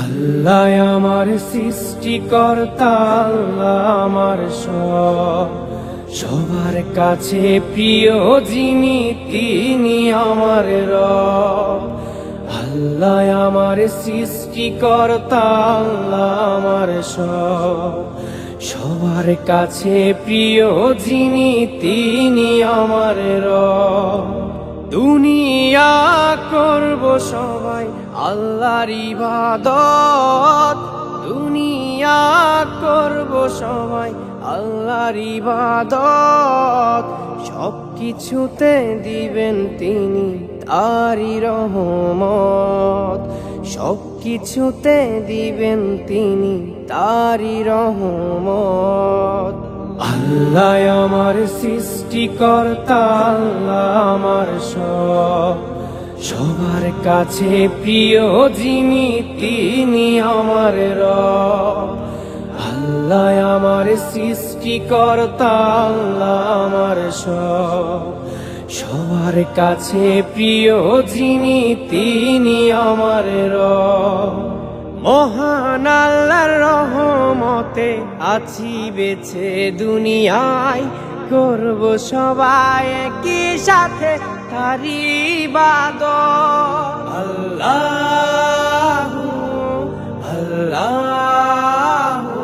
আল্লাহ আমার সৃষ্টিকর্তা, আল্লাহ আমার সবার কাছে প্রিয় যিনি তিনি আমার রব। আল্লাহ আমার সৃষ্টিকর্তা, আল্লাহ আমার সবার কাছে প্রিয় যিনি তিনি আমার রব। দুনিয়া করব সবাই আল্লাহর ইবাদত, দুনিয়া করব সবাই আল্লাহর ইবাদত। সব কিছুতে দিবেন তিনি তারই রহমত, সব কিছুতে দিবেন তিনি তারই রহমত। আল্লাহ আমার সৃষ্টিকর্তা, আল্লাহ আমার সবার কাছে প্রিয় যিনি তিনি আমার রব। আল্লাহ আমার সৃষ্টিকর্তা, আল্লাহ আমার সবার কাছে প্রিয় যিনি তিনি আমার রব। মহান আল্লাহর রহমতে আছি বেঁচে দুনিয়ায়, করব সবাই একই সাথে তারই ইবাদত। আল্লাহু আল্লাহু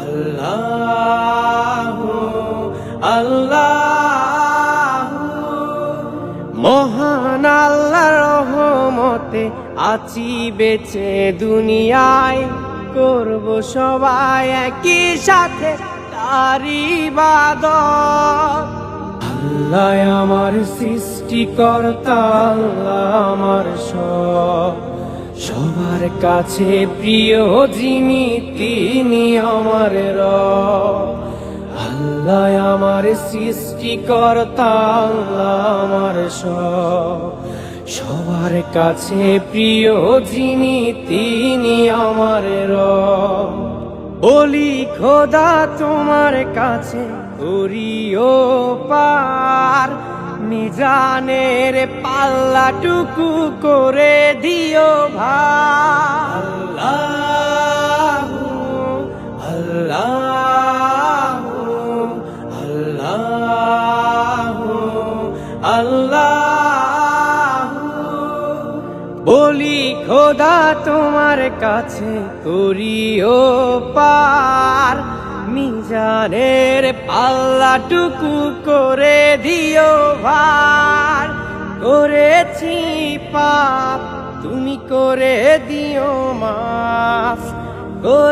আল্লাহু আল্লাহু। মহান আল্লাহর রহমতে আছি বেঁচে দুনিয়ায়, করব সবাই একই সাথে তারই ইবাদত। আল্লাহ আমার সৃষ্টিকর্তা, আল্লাহ আমার সবার কাছে প্রিয় যিনি তিনি আমার রব। আল্লাহ আমার সৃষ্টিকর্তা, আল্লাহ আমার সবার কাছে প্রিয় যিনি তিনি আমার রব। বলি খোদা তোমার কাছে করিও পার, মিজানের পাল্লাটুকু করে দিও ভার। আল্লাহু আল্লাহু আল্লাহু আল্লাহু। বলি খোদা তোমার কাছে করিও পার, মিজানের পাল্লাটুকু করে দিও ভার। করেছি পাপ তুমি করে দিও মাফ, করে